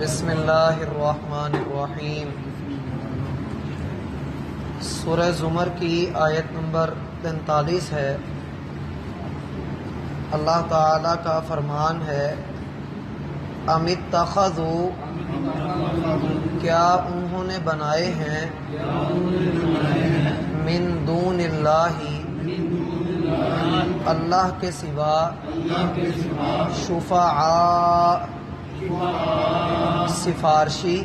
بسم اللہ الرحمن الرحیم۔ سورہ زمر کی آیت نمبر 43 ہے۔ اللہ تعالی کا فرمان ہے، ام اتخذوا، کیا انہوں نے بنائے ہیں، من دون اللہ، اللہ کے سوا، شفعاء، سفارشی،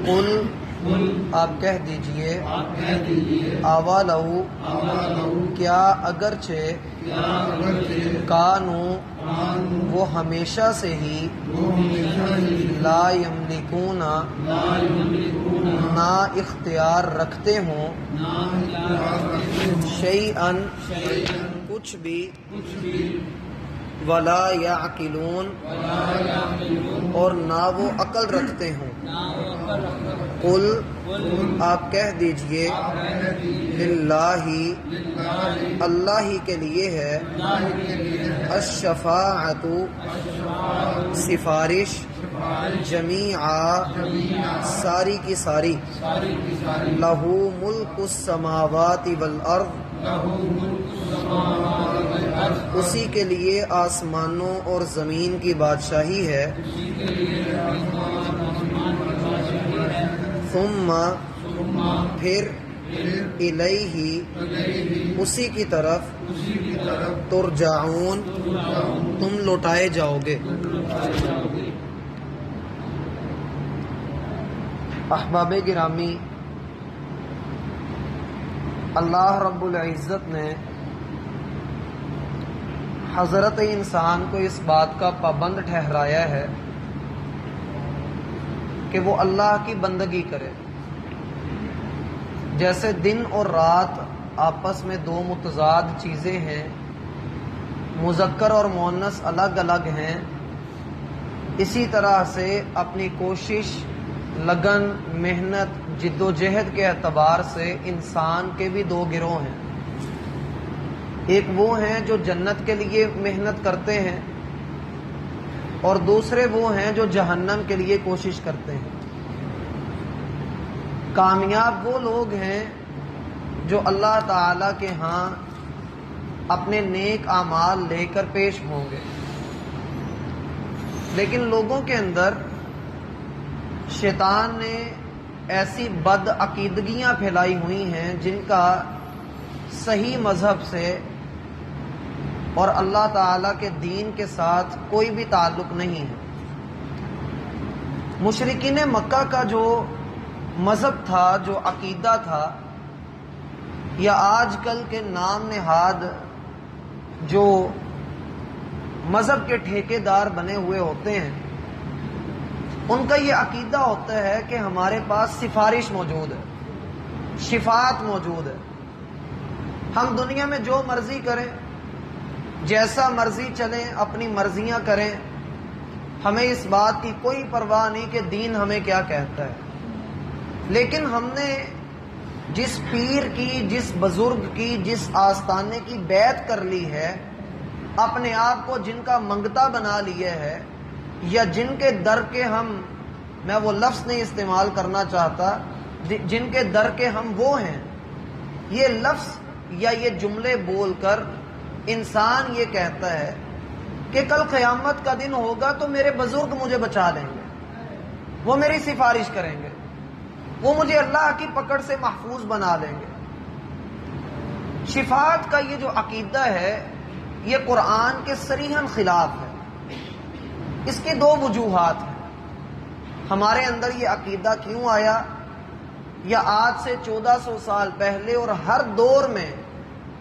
قل، آپ کہہ دیجئے، اولو، کیا اگرچہ، کانو، وہ ہمیشہ سے ہی، لا یملکون، نہ اختیار رکھتے ہوں، شیئن، کچھ بھی، ولا یعقلون، اور نہ وہ عقل رکھتے ہوں۔ قل، آپ کہہ دیجئے، للہ، اللہ ہی کے لیے ہے، الشفاعۃ، سفارش، جمیعا، ساری کی ساری، لہ ملک السماوات والارض، اسی کے لیے آسمانوں اور زمین کی بادشاہی ہے، ثم، پھر، الیہ، اسی کی طرف، ترجعون، تم لوٹائے جاؤ گے۔ احباب گرامی، اللہ رب العزت نے حضرت انسان کو اس بات کا پابند ٹھہرایا ہے کہ وہ اللہ کی بندگی کرے۔ جیسے دن اور رات آپس میں دو متضاد چیزیں ہیں، مذکر اور مؤنث الگ الگ ہیں، اسی طرح سے اپنی کوشش، لگن، محنت، جد و جہد کے اعتبار سے انسان کے بھی دو گروہ ہیں۔ ایک وہ ہیں جو جنت کے لیے محنت کرتے ہیں، اور دوسرے وہ ہیں جو جہنم کے لیے کوشش کرتے ہیں۔ کامیاب وہ لوگ ہیں جو اللہ تعالی کے ہاں اپنے نیک اعمال لے کر پیش ہوں گے، لیکن لوگوں کے اندر شیطان نے ایسی بد عقیدگیاں پھیلائی ہوئی ہیں جن کا صحیح مذہب سے اور اللہ تعالی کے دین کے ساتھ کوئی بھی تعلق نہیں ہے۔ مشرکین مکہ کا جو مذہب تھا، جو عقیدہ تھا، یا آج کل کے نام نہاد جو مذہب کے ٹھیکیدار بنے ہوئے ہوتے ہیں، ان کا یہ عقیدہ ہوتا ہے کہ ہمارے پاس سفارش موجود ہے، شفاعت موجود ہے، ہم دنیا میں جو مرضی کریں، جیسا مرضی چلیں، اپنی مرضیاں کریں، ہمیں اس بات کی کوئی پرواہ نہیں کہ دین ہمیں کیا کہتا ہے۔ لیکن ہم نے جس پیر کی، جس بزرگ کی، جس آستانے کی بیعت کر لی ہے، اپنے آپ کو جن کا منگتا بنا لیا ہے، یا جن کے در کے ہم، میں وہ لفظ نہیں استعمال کرنا چاہتا، جن کے در کے ہم وہ ہیں، یہ لفظ یا یہ جملے بول کر انسان یہ کہتا ہے کہ کل قیامت کا دن ہوگا تو میرے بزرگ مجھے بچا لیں گے، وہ میری سفارش کریں گے، وہ مجھے اللہ کی پکڑ سے محفوظ بنا لیں گے۔ شفاعت کا یہ جو عقیدہ ہے، یہ قرآن کے صریحاً خلاف ہے۔ اس کی دو وجوہات ہیں۔ ہمارے اندر یہ عقیدہ کیوں آیا، یا آج سے 1400 سال پہلے اور ہر دور میں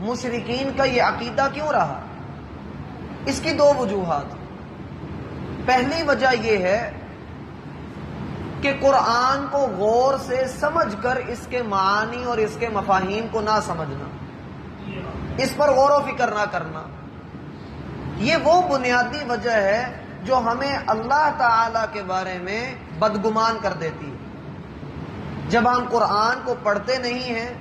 مشرکین کا یہ عقیدہ کیوں رہا؟ اس کی دو وجوہات۔ پہلی وجہ یہ ہے کہ قرآن کو غور سے سمجھ کر اس کے معانی اور اس کے مفاہیم کو نہ سمجھنا، اس پر غور و فکر نہ کرنا، یہ وہ بنیادی وجہ ہے جو ہمیں اللہ تعالی کے بارے میں بدگمان کر دیتی ہے۔ جب ہم قرآن کو پڑھتے نہیں ہیں،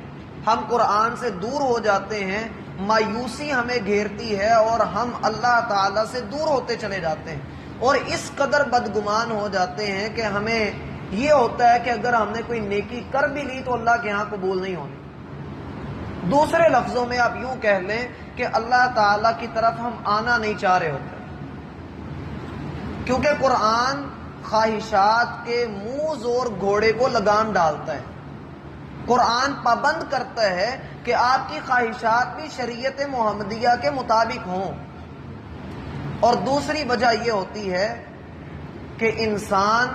ہم قرآن سے دور ہو جاتے ہیں، مایوسی ہمیں گھیرتی ہے اور ہم اللہ تعالی سے دور ہوتے چلے جاتے ہیں۔ اور اس قدر بدگمان ہو جاتے ہیں کہ ہمیں یہ ہوتا ہے کہ اگر ہم نے کوئی نیکی کر بھی لی تو اللہ کے ہاں قبول نہیں ہونی۔ دوسرے لفظوں میں آپ یوں کہہ لیں کہ اللہ تعالی کی طرف ہم آنا نہیں چاہ رہے ہوتے، کیونکہ قرآن خواہشات کے منہ زور گھوڑے کو لگام ڈالتا ہے۔ قرآن پابند کرتا ہے کہ آپ کی خواہشات بھی شریعت محمدیہ کے مطابق ہوں۔ اور دوسری وجہ یہ ہوتی ہے کہ انسان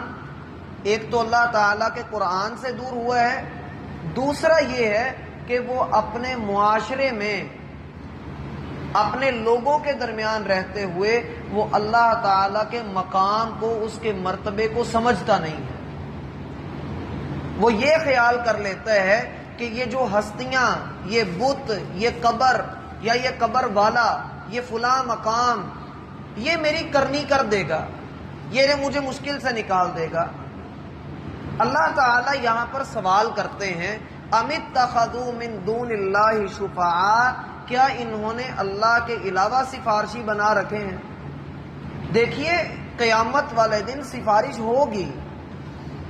ایک تو اللہ تعالیٰ کے قرآن سے دور ہوا ہے، دوسرا یہ ہے کہ وہ اپنے معاشرے میں اپنے لوگوں کے درمیان رہتے ہوئے وہ اللہ تعالیٰ کے مقام کو، اس کے مرتبے کو سمجھتا نہیں ہے۔ وہ یہ خیال کر لیتا ہے کہ یہ جو ہستیاں، یہ بت، یہ قبر یا یہ قبر والا، یہ فلاں مقام، یہ میری کرنی کر دے گا، یہ مجھے مشکل سے نکال دے گا۔ اللہ تعالیٰ یہاں پر سوال کرتے ہیں ام اتخذوا من دون اللہ شفعاء، کیا انہوں نے اللہ کے علاوہ سفارشی بنا رکھے ہیں؟ دیکھیے قیامت والے دن سفارش ہوگی،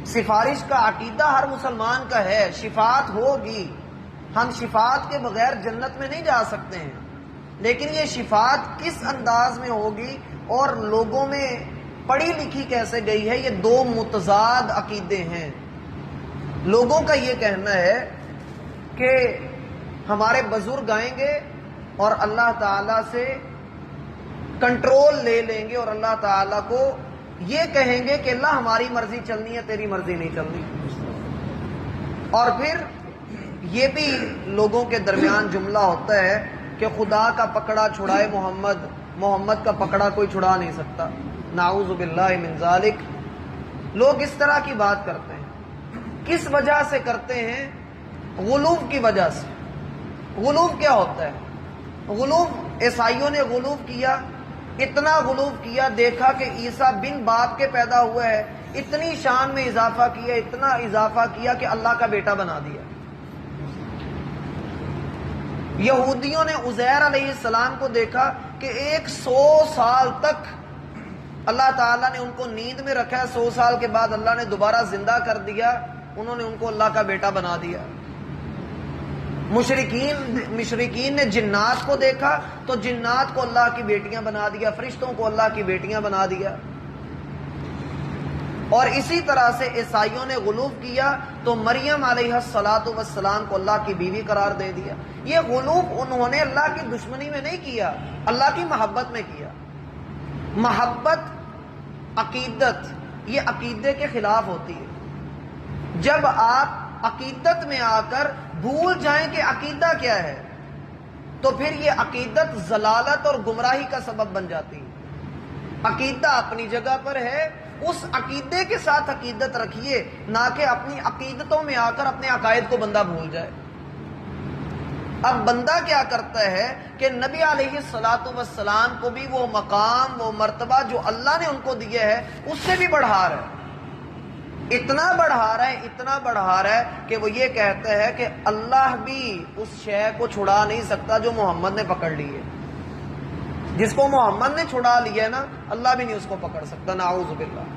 سفارش کا عقیدہ ہر مسلمان کا ہے، شفاعت ہوگی، ہم شفاعت کے بغیر جنت میں نہیں جا سکتے ہیں، لیکن یہ شفاعت کس انداز میں ہوگی اور لوگوں میں پڑھی لکھی کیسے گئی ہے، یہ دو متضاد عقیدے ہیں۔ لوگوں کا یہ کہنا ہے کہ ہمارے بزرگ آئیں گے اور اللہ تعالیٰ سے کنٹرول لے لیں گے اور اللہ تعالیٰ کو یہ کہیں گے کہ اللہ ہماری مرضی چلنی ہے، تیری مرضی نہیں چلنی۔ اور پھر یہ بھی لوگوں کے درمیان جملہ ہوتا ہے کہ خدا کا پکڑا چھڑائے محمد، محمد کا پکڑا کوئی چھڑا نہیں سکتا، نعوذ باللہ من ذالک۔ لوگ اس طرح کی بات کرتے ہیں، کس وجہ سے کرتے ہیں؟ غلوف کی وجہ سے۔ غلوف کیا ہوتا ہے؟ غلوف، عیسائیوں نے غلوف کیا، اتنا غلوف کیا، دیکھا کہ عیسیٰ بن باپ کے پیدا ہوا ہے، اتنی شان میں اضافہ کیا، اتنا اضافہ کیا کہ اللہ کا بیٹا بنا دیا۔ یہودیوں نے عزیر علیہ السلام کو دیکھا کہ 100 سال تک اللہ تعالیٰ نے ان کو نیند میں رکھا ہے، 100 سال کے بعد اللہ نے دوبارہ زندہ کر دیا، انہوں نے ان کو اللہ کا بیٹا بنا دیا۔ مشرکین نے جنات کو دیکھا تو جنات کو اللہ کی بیٹیاں بنا دیا، فرشتوں کو اللہ کی بیٹیاں بنا دیا۔ اور اسی طرح سے عیسائیوں نے غلوف کیا تو مریم علیہ السلام کو اللہ کی بیوی قرار دے دیا۔ یہ غلوف انہوں نے اللہ کی دشمنی میں نہیں کیا، اللہ کی محبت میں کیا۔ محبت، عقیدت، یہ عقیدے کے خلاف ہوتی ہے۔ جب آپ عقیدت میں آ کر بھول جائیں کہ عقیدہ کیا ہے تو پھر یہ عقیدت ضلالت اور گمراہی کا سبب بن جاتی ہے۔ عقیدہ اپنی جگہ پر ہے، اس عقیدے کے ساتھ عقیدت رکھیے، نہ کہ اپنی عقیدتوں میں آ کر اپنے عقائد کو بندہ بھول جائے۔ اب بندہ کیا کرتا ہے کہ نبی علیہ السلام کو بھی وہ مقام، وہ مرتبہ جو اللہ نے ان کو دیا ہے اس سے بھی بڑھا رہا ہے، اتنا بڑھا رہا ہے، اتنا بڑھا رہا ہے کہ وہ یہ کہتا ہے کہ اللہ بھی اس شے کو چھڑا نہیں سکتا جو محمد نے پکڑ لی ہے۔ جس کو محمد نے چھڑا لیا ہے نا، اللہ بھی نہیں اس کو پکڑ سکتا، نعوذ باللہ۔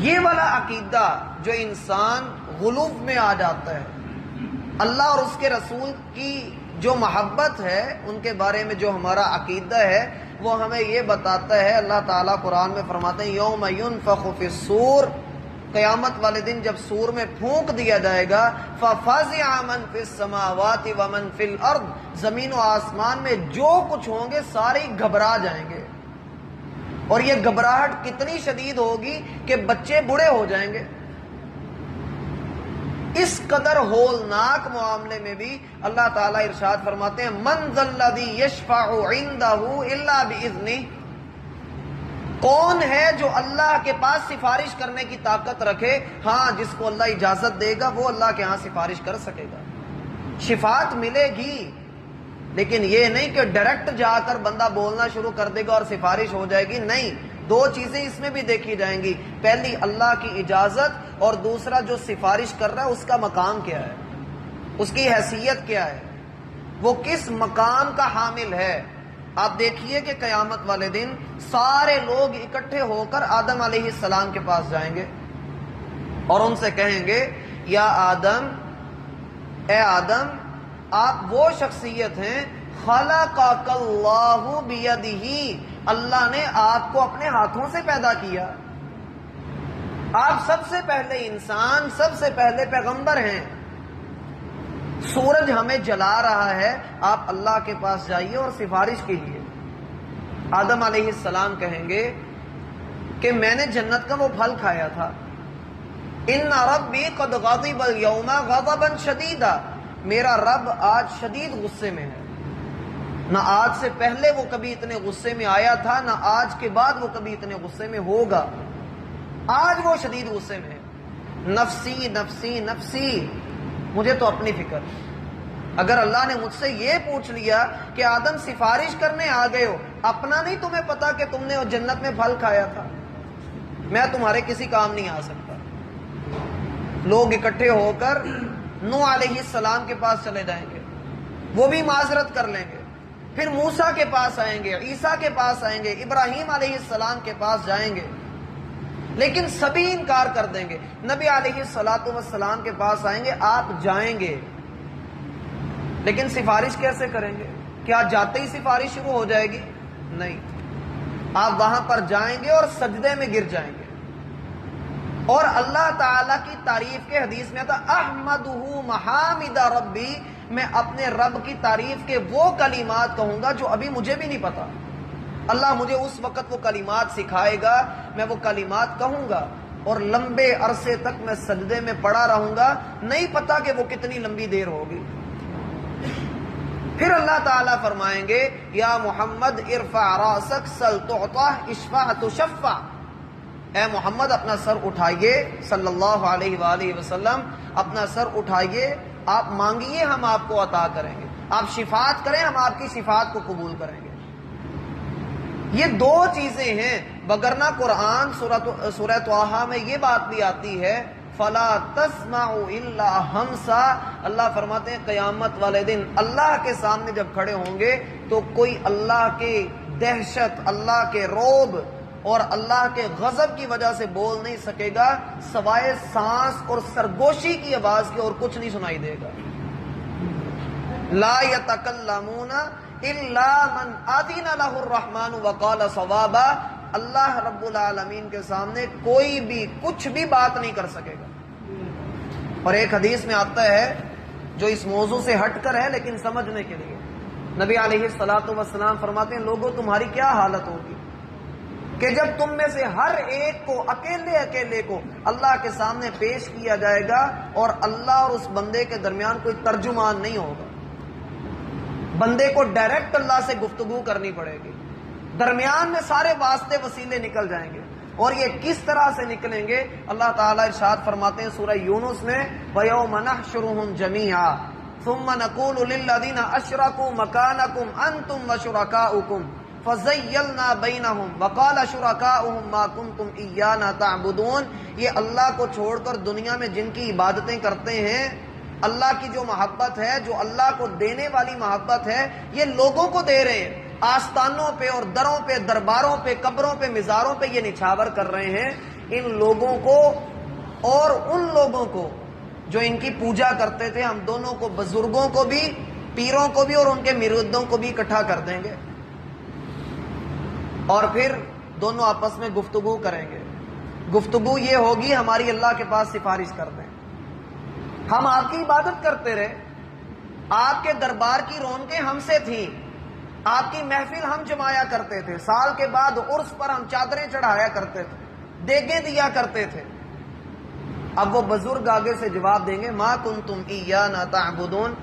یہ والا عقیدہ جو انسان غلوف میں آ جاتا ہے، اللہ اور اس کے رسول کی جو محبت ہے، ان کے بارے میں جو ہمارا عقیدہ ہے، وہ ہمیں یہ بتاتا ہے۔ اللہ تعالیٰ قرآن میں فرماتے ہیں یوم ینفخ فی الصور، قیامت والے دن جب سور میں پھونک دیا جائے گا، فَفَزِعَ مَن فِي السَّمَاوَاتِ وَمَن فِي الْأَرْضِ، زمین و آسمان میں جو کچھ ہوں گے سارے گھبرا جائیں گے، اور یہ گھبراہٹ کتنی شدید ہوگی کہ بچے بوڑھے ہو جائیں گے۔ اس قدر ہولناک معاملے میں بھی اللہ تعالیٰ ارشاد فرماتے ہیں من ذا الذی یشفع عندہ الا باذنہ، کون ہے جو اللہ کے پاس سفارش کرنے کی طاقت رکھے؟ ہاں، جس کو اللہ اجازت دے گا وہ اللہ کے ہاں سفارش کر سکے گا، شفاعت ملے گی، لیکن یہ نہیں کہ ڈائریکٹ جا کر بندہ بولنا شروع کر دے گا اور سفارش ہو جائے گی، نہیں۔ دو چیزیں اس میں بھی دیکھی جائیں گی، پہلی اللہ کی اجازت، اور دوسرا جو سفارش کر رہا ہے اس کا مقام کیا ہے، اس کی حیثیت کیا ہے، وہ کس مقام کا حامل ہے۔ آپ دیکھیے کہ قیامت والے دن سارے لوگ اکٹھے ہو کر آدم علیہ السلام کے پاس جائیں گے اور ان سے کہیں گے یا آدم، اے آدم، آپ وہ شخصیت ہیں خلقک اللہ بیدہ، اللہ نے آپ کو اپنے ہاتھوں سے پیدا کیا، آپ سب سے پہلے انسان، سب سے پہلے پیغمبر ہیں، سورج ہمیں جلا رہا ہے، آپ اللہ کے پاس جائیے اور سفارش کیجیے۔ آدم علیہ السلام کہیں گے کہ میں نے جنت کا وہ پھل کھایا تھا، ان ربی قد غضب اليوم غضبا شدیدا، میرا رب آج شدید غصے میں ہے، نہ آج سے پہلے وہ کبھی اتنے غصے میں آیا تھا، نہ آج کے بعد وہ کبھی اتنے غصے میں ہوگا، آج وہ شدید غصے میں ہے۔ نفسی نفسی نفسی، مجھے تو اپنی فکر۔ اگر اللہ نے مجھ سے یہ پوچھ لیا کہ آدم سفارش کرنے آ گئے ہو، اپنا نہیں تمہیں پتا کہ تم نے جنت میں پھل کھایا تھا، میں تمہارے کسی کام نہیں آ سکتا۔ لوگ اکٹھے ہو کر نوح علیہ السلام کے پاس چلے جائیں گے، وہ بھی معذرت کر لیں گے، پھر موسیٰ کے پاس آئیں گے، عیسیٰ کے پاس آئیں گے، ابراہیم علیہ السلام کے پاس جائیں گے، لیکن سبھی انکار کر دیں گے۔ نبی علیہ السلام کے پاس آئیں گے، آپ جائیں گے، لیکن سفارش کیسے کریں گے؟ کیا جاتے ہی سفارش شروع ہو جائے گی؟ نہیں، آپ وہاں پر جائیں گے اور سجدے میں گر جائیں گے، اور اللہ تعالیٰ کی تعریف کے حدیث میں آتا احمدہ محامد ربی، میں اپنے رب کی تعریف کے وہ کلمات کہوں گا جو ابھی مجھے بھی نہیں پتا، اللہ مجھے اس وقت وہ کلمات سکھائے گا، میں وہ کلمات کہوں گا، اور لمبے عرصے تک میں سجدے میں پڑا رہوں گا، نہیں پتا کہ وہ کتنی لمبی دیر ہوگی۔ پھر اللہ تعالیٰ فرمائیں گے یا محمد ارفع راسک سل تعطا اشفع تشفع، اے محمد اپنا سر اٹھائیے، صلی اللہ علیہ وآلہ وسلم، اپنا سر اٹھائیے، آپ مانگیے ہم آپ کو عطا کریں گے، آپ شفاعت کریں ہم آپ کی شفاعت کو قبول کریں گے۔ یہ دو چیزیں ہیں، وگرنہ قرآن سورہ طٰہٰ میں یہ بات بھی آتی ہے فَلَا تَسْمَعُ إِلَّا هَمْسًا، اللہ فرماتے ہیں قیامت والے دن اللہ کے سامنے جب کھڑے ہوں گے تو کوئی اللہ کے دہشت، اللہ کے رعب اور اللہ کے غضب کی وجہ سے بول نہیں سکے گا، سوائے سانس اور سرگوشی کی آواز کے اور کچھ نہیں سنائی دے گا۔ لا يتکلمون الا من اذن له الرحمن وقال صوابا، اللہ رب العالمین کے سامنے کوئی بھی کچھ بھی بات نہیں کر سکے گا۔ اور ایک حدیث میں آتا ہے جو اس موضوع سے ہٹ کر ہے لیکن سمجھنے کے لیے، نبی علیہ السلام فرماتے ہیں لوگوں تمہاری کیا حالت ہوگی کہ جب تم میں سے ہر ایک کو اکیلے اکیلے کو اللہ کے سامنے پیش کیا جائے گا اور اللہ اور اس بندے کے درمیان کوئی ترجمان نہیں ہوگا، بندے کو ڈائریکٹ اللہ سے گفتگو کرنی پڑے گی، درمیان میں سارے واسطے وسیلے نکل جائیں گے، اور یہ کس طرح سے نکلیں گے؟ اللہ تعالیٰ ارشاد فرماتے ہیں سورہ یونس میں وَيَوْمَ نَحْشُرُهُمْ جَمِيعًا ثُمَّ نَقُولُ لِلَّذِينَ أَشْرَكُوا مَكَانَكُمْ أَنْتُمْ وَشُرَكَاؤُكُمْ فَزَيَّلْنَا بَيْنَهُمْ وَقَالَ شُرَكَاؤُهُمْ مَا كُنْتُمْ إِيَّانَا تَعْبُدُونَ، یہ اللہ کو چھوڑ کر دنیا میں جن کی عبادتیں کرتے ہیں، اللہ کی جو محبت ہے، جو اللہ کو دینے والی محبت ہے، یہ لوگوں کو دے رہے ہیں، آستانوں پہ اور دروں پہ، درباروں پہ، قبروں پہ، مزاروں پہ یہ نچھاور کر رہے ہیں، ان لوگوں کو اور ان لوگوں کو جو ان کی پوجا کرتے تھے، ہم دونوں کو، بزرگوں کو بھی، پیروں کو بھی اور ان کے مریدوں کو بھی اکٹھا کر دیں گے، اور پھر دونوں آپس میں گفتگو کریں گے۔ گفتگو یہ ہوگی ہماری اللہ کے پاس سفارش کر دیں، ہم آپ کی عبادت کرتے رہے، آپ کے دربار کی رونقیں ہم سے تھیں، آپ کی محفل ہم جمایا کرتے تھے، سال کے بعد عرس پر ہم چادریں چڑھایا کرتے تھے، دیگیں دیا کرتے تھے۔ اب وہ بزرگ آگے سے جواب دیں گے ما کنتم ایانا تعبدون،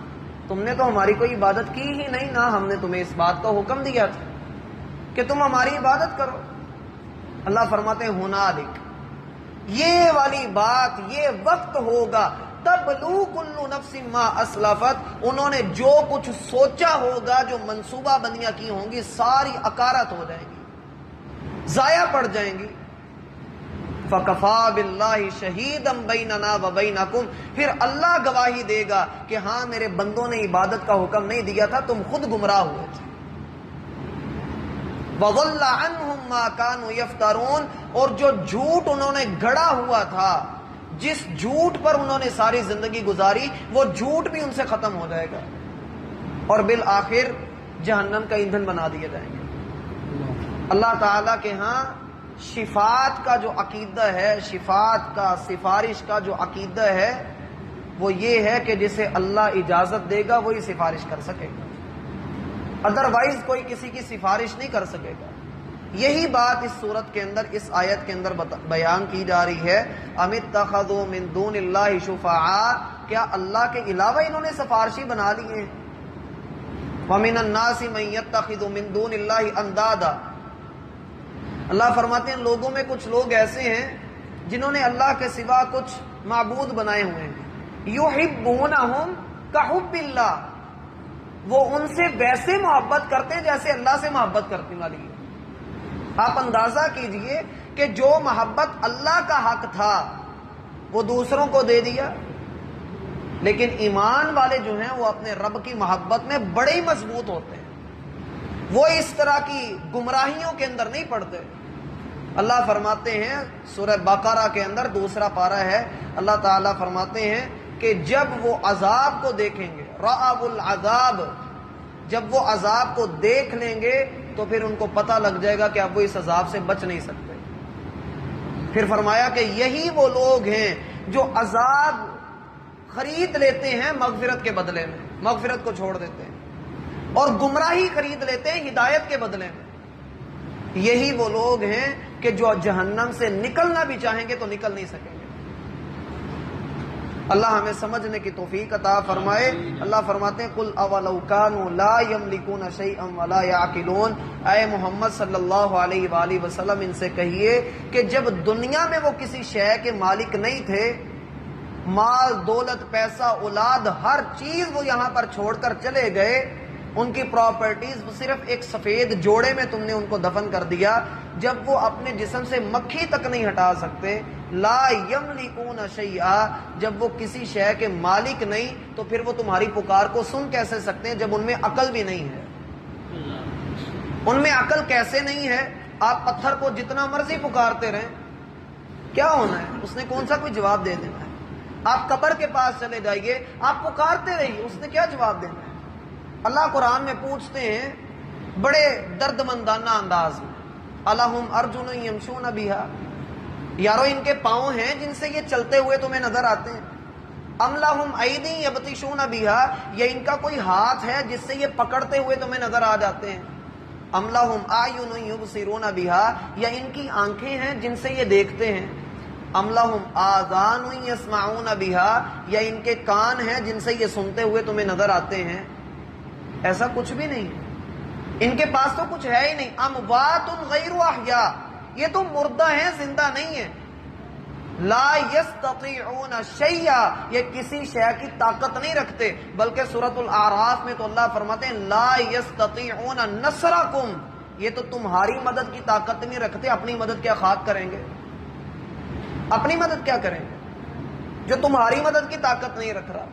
تم نے تو ہماری کوئی عبادت کی ہی نہیں، نہ ہم نے تمہیں اس بات کا حکم دیا تھا کہ تم ہماری عبادت کرو۔ اللہ فرماتے ہیں ہنالک، یہ والی بات، یہ وقت ہوگا تبلو کل نفس ما اسلفت، انہوں نے جو کچھ سوچا ہوگا، جو منصوبہ بندیاں کی ہوں گی، ساری اکارت ہو جائیں گی، ضائع پڑ جائیں گی۔ فَكَفَى بِاللَّهِ شَهِيدًا بَيْنَنَا وَبَيْنَكُمْ، پھر اللہ گواہی دے گا کہ ہاں میرے بندوں نے عبادت کا حکم نہیں دیا تھا، تم خود گمراہ ہوئے تھے۔ وَضَلَّ عَنْهُمْ مَا كَانُوا يَفْتَرُونَ، اور جو جھوٹ انہوں نے گھڑا ہوا تھا، جس جھوٹ پر انہوں نے ساری زندگی گزاری، وہ جھوٹ بھی ان سے ختم ہو جائے گا اور بالآخر جہنم کا ایندھن بنا دیے جائیں گے۔ اللہ تعالیٰ کے ہاں شفاعت کا جو عقیدہ ہے، شفاعت کا، سفارش کا جو عقیدہ ہے، وہ یہ ہے کہ جسے اللہ اجازت دے گا وہی سفارش کر سکے گا، ادروائز کوئی کسی کی سفارش نہیں کر سکے گا۔ یہی بات اس صورت کے اندر، اس آیت کے اندر بیان کی جا رہی ہے۔ ام اتخذوا من دون اللہ شفعاء، کیا اللہ کے علاوہ انہوں نے سفارشی بنا لیے ہیں؟ ومن الناس من يتخذ من دون اللہ اندادا، اللہ فرماتے ہیں لوگوں میں کچھ لوگ ایسے ہیں جنہوں نے اللہ کے سوا کچھ معبود بنائے ہوئے ہیں۔ یحبونہم کحب اللہ، وہ ان سے ویسے محبت کرتے ہیں جیسے اللہ سے محبت کرنے والی ہے۔ آپ اندازہ کیجئے کہ جو محبت اللہ کا حق تھا وہ دوسروں کو دے دیا، لیکن ایمان والے جو ہیں وہ اپنے رب کی محبت میں بڑے ہی مضبوط ہوتے ہیں، وہ اس طرح کی گمراہیوں کے اندر نہیں پڑتے۔ اللہ فرماتے ہیں سورہ بقرہ کے اندر دوسرا پارہ ہے، اللہ تعالیٰ فرماتے ہیں کہ جب وہ عذاب کو دیکھیں گے، رأوا العذاب، جب وہ عذاب کو دیکھ لیں گے تو پھر ان کو پتہ لگ جائے گا کہ اب وہ اس عذاب سے بچ نہیں سکتے۔ پھر فرمایا کہ یہی وہ لوگ ہیں جو عذاب خرید لیتے ہیں مغفرت کے بدلے میں، مغفرت کو چھوڑ دیتے ہیں، اور گمراہی خرید لیتے ہیں ہدایت کے بدلے میں۔ یہی وہ لوگ ہیں کہ جو جہنم سے نکلنا بھی چاہیں گے تو نکل نہیں سکیں گے۔ اللہ ہمیں سمجھنے کی توفیق عطا فرمائے۔ اللہ فرماتے ہیں قُلْ أَوَلَوْ كَانُوا لَا يَمْلِكُونَ شَيْئًا وَلَا يَعْقِلُونَ، اے محمد صلی اللہ علیہ وآلہ وسلم ان سے کہیے کہ جب دنیا میں وہ کسی شے کے مالک نہیں تھے، مال دولت پیسہ اولاد ہر چیز وہ یہاں پر چھوڑ کر چلے گئے، ان کی پراپرٹیز صرف ایک سفید جوڑے میں تم نے ان کو دفن کر دیا، جب وہ اپنے جسم سے مکھی تک نہیں ہٹا سکتے، لا یملکون شیئا، جب وہ کسی شے کے مالک نہیں تو پھر وہ تمہاری پکار کو سن کیسے سکتے ہیں جب ان میں عقل بھی نہیں ہے؟ ان میں عقل کیسے نہیں ہے؟ آپ پتھر کو جتنا مرضی پکارتے رہیں، کیا ہونا ہے؟ اس نے کون سا کوئی جواب دے دینا ہے؟ آپ قبر کے پاس چلے جائیے، آپ پکارتے رہیے، اس نے کیا جواب دینا ہے؟ اللہ قرآن میں پوچھتے ہیں بڑے درد مندانہ انداز میں، الہم ارجل یمشون بہا، یارو ان کے پاؤں ہیں جن سے یہ چلتے ہوئے تمہیں نظر آتے ہیں، ام لہم ایدی یبطشون بہا، یا ان کا کوئی ہاتھ ہے جس سے یہ پکڑتے ہوئے تمہیں نظر آ جاتے ہیں، ام لہم اعین یبصرون بہا، یا ان کی آنکھیں ہیں جن سے یہ دیکھتے ہیں، ام لہم آذان یسمعون بہا، یا ان کے کان ہیں جن سے یہ سنتے ہوئے تمہیں نظر آتے ہیں؟ ایسا کچھ بھی نہیں، ان کے پاس تو کچھ ہے ہی نہیں۔ اموات غیر احیاء، یہ تو مردہ ہیں، زندہ نہیں ہیں۔ لا یستطیعون شیئا، یہ کسی شے کی طاقت نہیں رکھتے، بلکہ سورۃ الاعراف میں تو اللہ فرماتے ہیں لا یستطیعون نصرکم، یہ تو تمہاری مدد کی طاقت نہیں رکھتے، اپنی مدد کیا خاک کریں گے؟ اپنی مدد کیا کریں گے جو تمہاری مدد کی طاقت نہیں رکھ رہا؟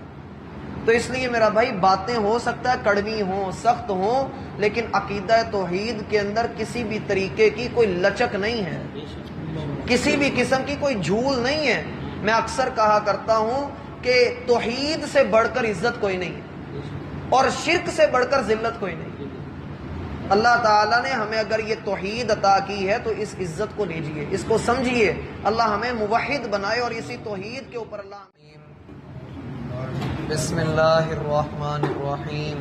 تو اس لیے میرا بھائی باتیں ہو سکتا ہے کڑوی ہوں، سخت ہوں، لیکن عقیدہ توحید کے اندر کسی بھی طریقے کی کوئی لچک نہیں ہے، کسی بھی قسم کی کوئی جھول نہیں ہے۔ میں اکثر کہا کرتا ہوں کہ توحید سے بڑھ کر عزت کوئی نہیں ہے، اور شرک سے بڑھ کر ذلت کوئی نہیں۔ اللہ تعالیٰ نے ہمیں اگر یہ توحید عطا کی ہے تو اس عزت کو لیجئے، اس کو سمجھیے۔ اللہ ہمیں موحد بنائے اور اسی توحید کے اوپر اللہ۔ بسم اللہ الرحمن الرحیم۔